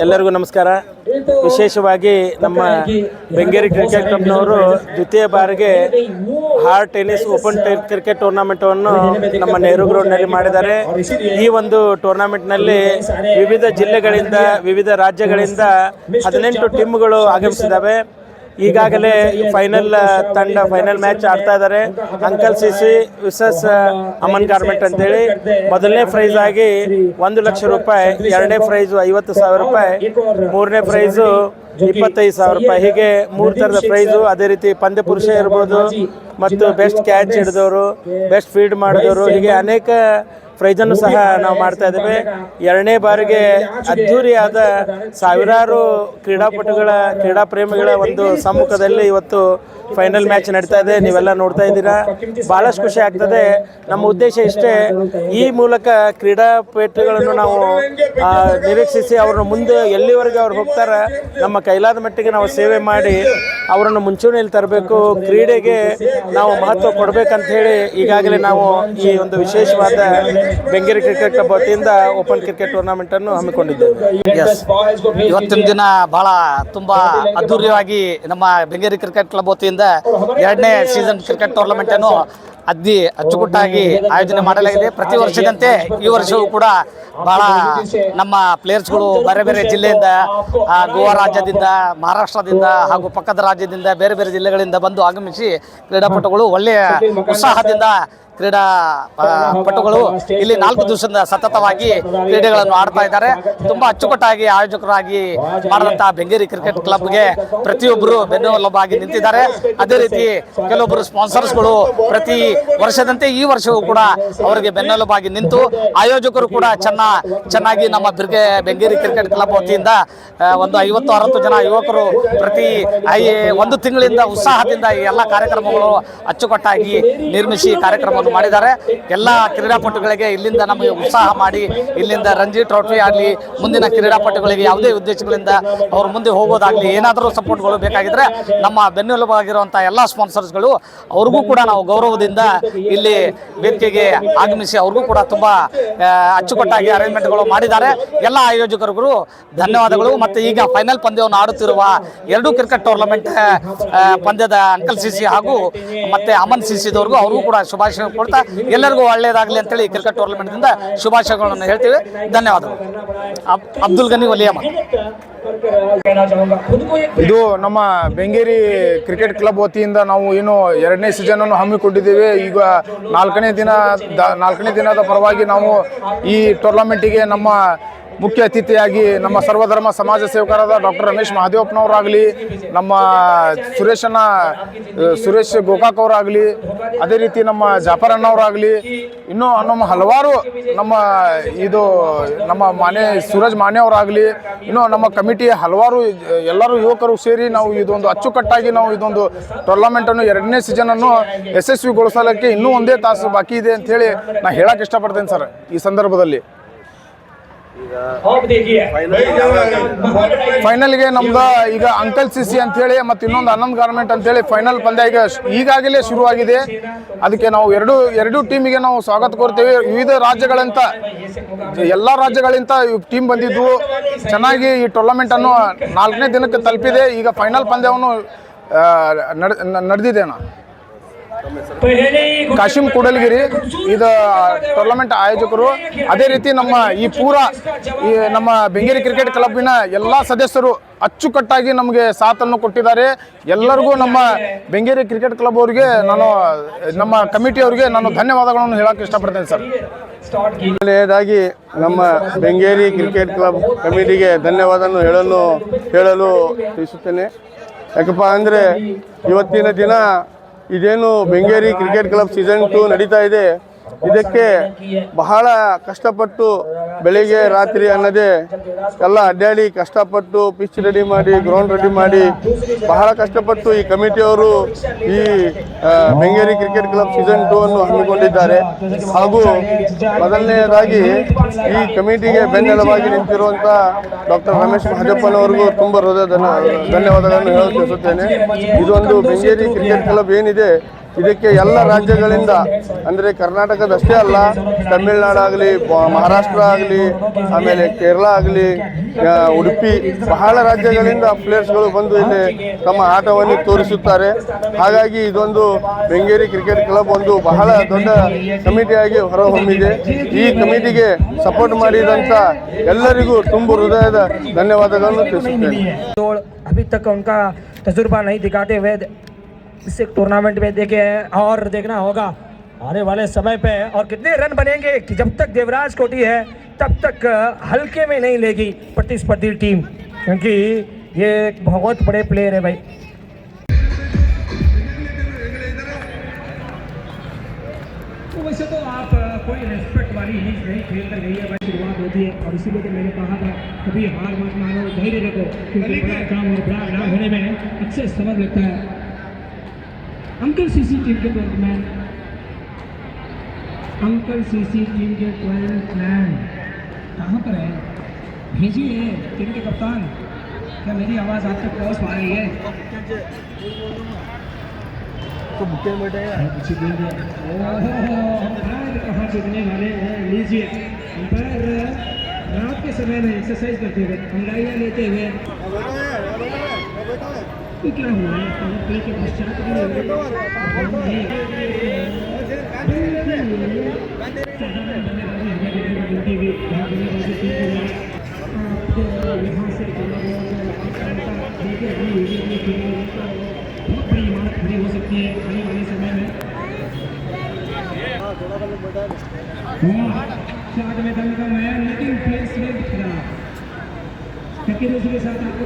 ಎಲ್ಲರಿಗೂ ನಮಸ್ಕಾರ. ವಿಶೇಷವಾಗಿ ನಮ್ಮ ಬೆಂಗೇರಿ ಕ್ರಿಕೆಟ್ ಕ್ಲಬ್ನವರು ದ್ವಿತೀಯ ಬಾರಿಗೆ ಹಾರ್ಟ್ ಟೆನ್ನಿಸ್ ಓಪನ್ ಕ್ರಿಕೆಟ್ ಟೂರ್ನಮೆಂಟನ್ನು ನಮ್ಮ ನೆಹರು ಗ್ರೌಂಡ್ನಲ್ಲಿ ಮಾಡಿದ್ದಾರೆ. ಈ ಒಂದು ಟೂರ್ನಮೆಂಟ್ನಲ್ಲಿ ವಿವಿಧ ಜಿಲ್ಲೆಗಳಿಂದ ವಿವಿಧ ರಾಜ್ಯಗಳಿಂದ 18 ಟೀಮ್ಗಳು ಆಗಮಿಸಿದ್ದಾವೆ. ಈಗಾಗಲೇ ಫೈನಲ್ ಮ್ಯಾಚ್ ಆಡ್ತಾ ಇದ್ದಾರೆ. ಅಂಕಲ್ ಸಿಸಿ ವಿಸಸ್ ಅಮನ್ ಗಾರ್ಮೆಂಟ್ ಅಂತೇಳಿ. ಮೊದಲನೇ ಪ್ರೈಸ್ ಆಗಿ 1 ಲಕ್ಷ ರೂಪಾಯಿ, ಎರಡನೇ ಪ್ರೈಸು 50,000 ರೂಪಾಯಿ, ಮೂರನೇ ಪ್ರೈಸು 25,000 ರೂಪಾಯಿ. ಹೀಗೆ 3 ಥರದ ಪ್ರೈಸು. ಅದೇ ರೀತಿ ಪಂದ್ಯ ಪುರುಷ ಇರ್ಬೋದು ಮತ್ತು ಬೆಸ್ಟ್ ಕ್ಯಾಚ್ ಹಿಡಿದವರು, ಬೆಸ್ಟ್ ಫೀಲ್ಡ್ ಮಾಡಿದವರು, ಹೀಗೆ ಅನೇಕ ಪ್ರೈಸನ್ನು ಸಹ ನಾವು ಮಾಡ್ತಾ ಇದ್ದೇವೆ. ಎರಡನೇ ಬಾರಿಗೆ ಅದ್ಧೂರಿಯಾದ ಸಾವಿರಾರು ಕ್ರೀಡಾ ಪ್ರೇಮಿಗಳ ಒಂದು ಸಮ್ಮುಖದಲ್ಲಿ ಇವತ್ತು ಫೈನಲ್ ಮ್ಯಾಚ್ ನಡೀತಾ ಇದೆ. ನೀವೆಲ್ಲ ನೋಡ್ತಾ ಇದ್ದೀರಾ. ಭಾಳಷ್ಟು ಖುಷಿ ಆಗ್ತದೆ. ನಮ್ಮ ಉದ್ದೇಶ ಇಷ್ಟೇ, ಈ ಮೂಲಕ ಕ್ರೀಡಾಪಟುಗಳನ್ನು ನಾವು ನಿರೀಕ್ಷಿಸಿ ಅವ್ರನ್ನ ಮುಂದೆ ಎಲ್ಲಿವರೆಗೆ ಅವ್ರು ಹೋಗ್ತಾರೆ ನಮ್ಮ ಕೈಲಾದ ಮಟ್ಟಿಗೆ ನಾವು ಸೇವೆ ಮಾಡಿ ಅವರನ್ನು ಮುಂಚೂಣಿಯಲ್ಲಿ ತರಬೇಕು. ಕ್ರೀಡೆಗೆ ನಾವು ಮಹತ್ವ ಕೊಡಬೇಕಂತ ಹೇಳಿ ಈಗಾಗಲೇ ನಾವು ಈ ಒಂದು ವಿಶೇಷವಾದ ಬೆಂಗೇರಿ ಕ್ರಿಕೆಟ್ ಕ್ಲಬ್ ವತಿಯಿಂದ ಓಪನ್ ಕ್ರಿಕೆಟ್ ಟೂರ್ನಮೆಂಟನ್ನು ಹಮ್ಮಿಕೊಂಡಿದ್ದೇವೆ. ಇವತ್ತಿನ ದಿನ ಬಹಳ ತುಂಬಾ ಅದ್ದೂರಿಯಾಗಿ ನಮ್ಮ ಬೆಂಗೇರಿ ಕ್ರಿಕೆಟ್ ಕ್ಲಬ್ ವತಿಯಿಂದ 2ನೇ ಸೀಸನ್ ಕ್ರಿಕೆಟ್ ಟೂರ್ನಮೆಂಟ್ ಅನ್ನು ಅಚ್ಚುಕಟ್ಟಾಗಿ ಆಯೋಜನೆ ಮಾಡಲಾಗಿದೆ. ಪ್ರತಿ ವರ್ಷದಂತೆ ಈ ವರ್ಷವೂ ಕೂಡ ಬಹಳ ನಮ್ಮ ಪ್ಲೇಯರ್ಸ್ಗಳು ಬೇರೆ ಬೇರೆ ಜಿಲ್ಲೆಯಿಂದ, ಗೋವಾ ರಾಜ್ಯದಿಂದ, ಮಹಾರಾಷ್ಟ್ರದಿಂದ ಹಾಗೂ ಪಕ್ಕದ ರಾಜ್ಯದಿಂದ, ಬೇರೆ ಬೇರೆ ಜಿಲ್ಲೆಗಳಿಂದ ಬಂದು ಆಗಮಿಸಿ ಕ್ರೀಡಾಪಟುಗಳು ಒಳ್ಳೆಯ ಉತ್ಸಾಹದಿಂದ ಕ್ರೀಡಾಪಟುಗಳು ಇಲ್ಲಿ 4 ದಿವಸದಿಂದ ಸತತವಾಗಿ ಕ್ರೀಡೆಗಳನ್ನು ಆಡ್ತಾ ಇದ್ದಾರೆ. ತುಂಬಾ ಅಚ್ಚುಕಟ್ಟಾಗಿ ಆಯೋಜಕರಾಗಿ ಮಾಡಿದಂತಹ ಬೆಂಗೇರಿ ಕ್ರಿಕೆಟ್ ಕ್ಲಬ್ಗೆ ಪ್ರತಿಯೊಬ್ಬರು ಬೆನ್ನೆಲುಬಾಗಿ ನಿಂತಿದ್ದಾರೆ. ಅದೇ ರೀತಿ ಕೆಲವೊಬ್ಬರು ಸ್ಪಾನ್ಸರ್ಸ್ಗಳು ಪ್ರತಿ ವರ್ಷದಂತೆ ಈ ವರ್ಷವೂ ಕೂಡ ಅವರಿಗೆ ಬೆನ್ನೆಲುಬಾಗಿ ನಿಂತು ಆಯೋಜಕರು ಕೂಡ ಚೆನ್ನಾಗಿ ನಮ್ಮ ಬೆಂಗೇರಿ ಕ್ರಿಕೆಟ್ ಕ್ಲಬ್ ವತಿಯಿಂದ ಒಂದು 50-60 ಜನ ಯುವಕರು ಪ್ರತಿ 1 ತಿಂಗಳಿಂದ ಉತ್ಸಾಹದಿಂದ ಈ ಎಲ್ಲ ಕಾರ್ಯಕ್ರಮಗಳು ಅಚ್ಚುಕಟ್ಟಾಗಿ ನಿರ್ಮಿಸಿ ಕಾರ್ಯಕ್ರಮವನ್ನು ಮಾಡಿದ್ದಾರೆ. ಎಲ್ಲ ಕ್ರೀಡಾಪಟುಗಳಿಗೆ ಇಲ್ಲಿಂದ ನಮಗೆ ಉತ್ಸಾಹ ಮಾಡಿ ಇಲ್ಲಿಂದ ರಂಜಿ ಟ್ರೋಫಿ ಆಗಲಿ, ಮುಂದಿನ ಕ್ರೀಡಾಪಟುಗಳಿಗೆ ಯಾವುದೇ ಉದ್ದೇಶಗಳಿಂದ ಅವರು ಮುಂದೆ ಹೋಗೋದಾಗಲಿ, ಏನಾದರೂ ಸಪೋರ್ಟ್ಗಳು ಬೇಕಾಗಿದ್ರೆ ನಮ್ಮ ಬೆನ್ನೆಲುಬಾಗಿರುವಂಥ ಎಲ್ಲ ಸ್ಪಾನ್ಸರ್ಸ್ಗಳು ಅವ್ರಿಗೂ ಕೂಡ ನಾವು ಗೌರವದಿಂದ ಇಲ್ಲಿ ವೇದಿಕೆಗೆ ಆಗಮಿಸಿ ಅವ್ರಿಗೂ ಕೂಡ ತುಂಬ ಅಚ್ಚುಕಟ್ಟಾಗಿ ಅರೇಂಜ್ಮೆಂಟ್ಗಳು ಮಾಡಿದ್ದಾರೆ. ಎಲ್ಲ ಆಯೋಜಕರಿಗೂ ಧನ್ಯವಾದಗಳು. ಮತ್ತು ಈಗ ಫೈನಲ್ ಪಂದ್ಯವನ್ನು ಆಡುತ್ತಿರುವ 2 ಕ್ರಿಕೆಟ್ ಟೂರ್ನಮೆಂಟ್ ಪಂದ್ಯದ ಅಂಕಲ್ ಸಿಸಿ ಹಾಗೂ ಮತ್ತೆ ಅಮನ್ ಸಿಸಿದವ್ರಿಗೂ ಅವ್ರಿಗೂ ಕೂಡ ಶುಭಾಶಯ ಕೊಡ್ತಾ ಎಲ್ಲರಿಗೂ ಒಳ್ಳೆಯದಾಗಲಿ ಅಂತೇಳಿ ಕ್ರಿಕೆಟ್ ಟೂರ್ನಮೆಂಟ್ನಿಂದ ಶುಭಾಶಯಗಳನ್ನು ಹೇಳ್ತೀವಿ. ಧನ್ಯವಾದಗಳು. ಅಬ್ದುಲ್ ಗನಿ ವಲಿಯಮ್ಮ. ಇದು ನಮ್ಮ ಬೆಂಗೇರಿ ಕ್ರಿಕೆಟ್ ಕ್ಲಬ್ ವತಿಯಿಂದ ನಾವು ಏನು 2ನೇ ಸೀಸನ್ ಅನ್ನು ಹಮ್ಮಿಕೊಂಡಿದ್ದೇವೆ. ಈಗ 4ನೇ ದಿನದ ಪರವಾಗಿ ನಾವು ಈ ಟೂರ್ನಮೆಂಟಿಗೆ ನಮ್ಮ ಮುಖ್ಯ ಅತಿಥಿಯಾಗಿ ನಮ್ಮ ಸರ್ವಧರ್ಮ ಸಮಾಜ ಸೇವಕರಾದ ಡಾಕ್ಟರ್ ರಮೇಶ್ ಮಹಾದೇವಪ್ಪನವರಾಗಲಿ, ನಮ್ಮ ಸುರೇಶ್ ಗೋಕಾಕ್ ಅವರಾಗಲಿ, ಅದೇ ರೀತಿ ನಮ್ಮ ಜಾಫರ್ ಅಣ್ಣವರಾಗಲಿ, ಇನ್ನೂ ನಮ್ಮ ಹಲವಾರು ನಮ್ಮ ಸೂರಜ್ ಮಾನೆ ಅವರಾಗಲಿ, ಇನ್ನೂ ನಮ್ಮ ಕಮಿಟಿಯ ಹಲವಾರು ಎಲ್ಲರೂ ಯುವಕರು ಸೇರಿ ನಾವು ಇದೊಂದು ಅಚ್ಚುಕಟ್ಟಾಗಿ ನಾವು ಇದೊಂದು ಟೂರ್ನಮೆಂಟನ್ನು 2ನೇ ಸೀಸನನ್ನು ಯಶಸ್ವಿಗೊಳಿಸಲಿಕ್ಕೆ ಇನ್ನೂ 1 ತಾಸು ಬಾಕಿ ಇದೆ ಅಂಥೇಳಿ ನಾನು ಹೇಳಕ್ಕೆ ಇಷ್ಟಪಡ್ತೇನೆ ಸರ್. ಈ ಸಂದರ್ಭದಲ್ಲಿ ಫೈನಲ್ಗೆ ನಮ್ದು ಈಗ ಅಂಕಲ್ ಸಿಸಿ ಅಂತೇಳಿ ಮತ್ತು ಇನ್ನೊಂದು ಅನಂತ್ ಗಾರ್ಮೆಂಟ್ ಅಂತೇಳಿ ಫೈನಲ್ ಪಂದ್ಯ ಈಗಾಗಲೇ ಶುರುವಾಗಿದೆ. ಅದಕ್ಕೆ ನಾವು ಎರಡು ಟೀಮಿಗೆ ನಾವು ಸ್ವಾಗತ ಕೋರ್ತೇವೆ. ವಿವಿಧ ರಾಜ್ಯಗಳಿಂದ ಎಲ್ಲ ರಾಜ್ಯಗಳಿಂದ ಟೀಮ್ ಬಂದಿದ್ವು. ಚೆನ್ನಾಗಿ ಈ ಟೂರ್ನಮೆಂಟನ್ನು 4ನೇ ದಿನಕ್ಕೆ ತಲುಪಿದೆ. ಈಗ ಫೈನಲ್ ಪಂದ್ಯವನ್ನು ನಡೆದಿದೆ. ಕಾಶಿಂ ಕೂಡಲಗಿರಿ ಇದು ಟೂರ್ನಮೆಂಟ್ ಆಯೋಜಕರು. ಅದೇ ರೀತಿ ನಮ್ಮ ನಮ್ಮ ಬೆಂಗೇರಿ ಕ್ರಿಕೆಟ್ ಕ್ಲಬ್ಬಿನ ಎಲ್ಲ ಸದಸ್ಯರು ಅಚ್ಚುಕಟ್ಟಾಗಿ ನಮಗೆ ಸಾಥನ್ನು ಕೊಟ್ಟಿದ್ದಾರೆ. ಎಲ್ಲರಿಗೂ ನಮ್ಮ ಬೆಂಗೇರಿ ಕ್ರಿಕೆಟ್ ಕ್ಲಬ್ ಅವರಿಗೆ ನಮ್ಮ ಕಮಿಟಿಯವರಿಗೆ ನಾನು ಧನ್ಯವಾದಗಳನ್ನು ಹೇಳಕ್ಕೆ ಇಷ್ಟಪಡ್ತೇನೆ ಸರ್. ಮೊದಲನೇದಾಗಿ ನಮ್ಮ ಬೆಂಗೇರಿ ಕ್ರಿಕೆಟ್ ಕ್ಲಬ್ ಕಮಿಟಿಗೆ ಧನ್ಯವಾದವನ್ನು ಹೇಳಲು ತಿಳಿಸುತ್ತೇನೆ. ಯಾಕಪ್ಪ ಅಂದರೆ ಇವತ್ತಿನ ದಿನ ಇದೇನು ಬೆಂಗೇರಿ ಕ್ರಿಕೆಟ್ ಕ್ಲಬ್ ಸೀಸನ್ 2 ನಡೀತಾ ಇದೆ, ಇದಕ್ಕೆ ಬಹಳ ಕಷ್ಟಪಟ್ಟು ಬೆಳಿಗ್ಗೆ ರಾತ್ರಿ ಅನ್ನದೇ ಎಲ್ಲ ಅಡ್ಡಾಡಿ ಕಷ್ಟಪಟ್ಟು ಪಿಚ್ ರೆಡಿ ಮಾಡಿ, ಗ್ರೌಂಡ್ ರೆಡಿ ಮಾಡಿ ಬಹಳ ಕಷ್ಟಪಟ್ಟು ಈ ಕಮಿಟಿಯವರು ಈ ಬೆಂಗೇರಿ ಕ್ರಿಕೆಟ್ ಕ್ಲಬ್ ಸೀಸನ್ 2 ಅನ್ನು ಹಮ್ಮಿಕೊಂಡಿದ್ದಾರೆ. ಹಾಗೂ ಮೊದಲನೆಯದಾಗಿ ಈ ಕಮಿಟಿಗೆ ಬೆನ್ನೆಲುಬಾಗಿ ನಿಂತಿರುವಂಥ ಡಾಕ್ಟರ್ ರಮೇಶ್ ಮಹಾದೇವಪ್ಪನವರಿಗೂ ತುಂಬ ಧನ್ಯವಾದಗಳನ್ನು ಹೇಳಲು ತಿಳಿಸುತ್ತೇನೆ. ಇದೊಂದು ಬೆಂಗೇರಿ ಕ್ರಿಕೆಟ್ ಕ್ಲಬ್ ಏನಿದೆ ಇದಕ್ಕೆ ಎಲ್ಲ ರಾಜ್ಯಗಳಿಂದ ಅಂದರೆ ಕರ್ನಾಟಕದಷ್ಟೇ ಅಲ್ಲ, ತಮಿಳುನಾಡಾಗಲಿ, ಮಹಾರಾಷ್ಟ್ರ ಆಗಲಿ, ಆಮೇಲೆ ಕೇರಳ ಆಗಲಿ, ಉಡುಪಿ, ಬಹಳ ರಾಜ್ಯಗಳಿಂದ ಪ್ಲೇಯರ್ಸ್ಗಳು ಬಂದು ಇಲ್ಲಿ ತಮ್ಮ ಆಟವನ್ನು ತೋರಿಸುತ್ತಾರೆ. ಹಾಗಾಗಿ ಇದೊಂದು ಬೆಂಗೇರಿ ಕ್ರಿಕೆಟ್ ಕ್ಲಬ್ ಒಂದು ಬಹಳ ದೊಡ್ಡ ಕಮಿಟಿಯಾಗಿ ಹೊರಹೊಮ್ಮಿದೆ. ಈ ಕಮಿಟಿಗೆ ಸಪೋರ್ಟ್ ಮಾಡಿದಂಥ ಎಲ್ಲರಿಗೂ ತುಂಬ ಹೃದಯದ ಧನ್ಯವಾದಗಳನ್ನು ತಿಳಿಸುತ್ತೇನೆ. अभी तक उनका तजुर्बा नहीं दिखाते हुए इस टूर्नामेंट में देखे और देखना होगा आने वाले समय पे और कितने रन बनेंगे कि जब तक देवराज कोटी है तब तक हल्के में नहीं लेगी प्रतिस्पर्धी टीम, क्योंकि ये एक बहुत बड़े प्लेयर है भाई. वैसे तो आप कोई रेस्पेक्ट वाली इनिंग्स नहीं खेल कर गई है, बस शुरुआत होती है और इसीलिए तो मैंने कहा था कभी हार मत मानो, धैर्य रखो, क्योंकि बड़ा काम और बड़ा नाम होने में अक्सर समय लगता है. अंकल सीसी टीम के मैन, अंकल सीसी टीम के मैन कहाँ पर है? भेजिए टीम के कप्तान. क्या मेरी आवाज़ आप तक पहुँच पा रही है? तो बुके बैठे कहाँ जीतने वाले हैं, लीजिए. अंपायर रात के समय में एक्सरसाइज करते हुए, अंगाइयाँ लेते हुए, तो क्या हुआ है प्ले के पश्चात यहाँ से बहुत बड़ी इमारत खड़ी हो सकती है आने वाले समय में. शॉट में दम का मैन, लेकिन प्लेसमेंट खराब, क्योंकि उसके साथ आपको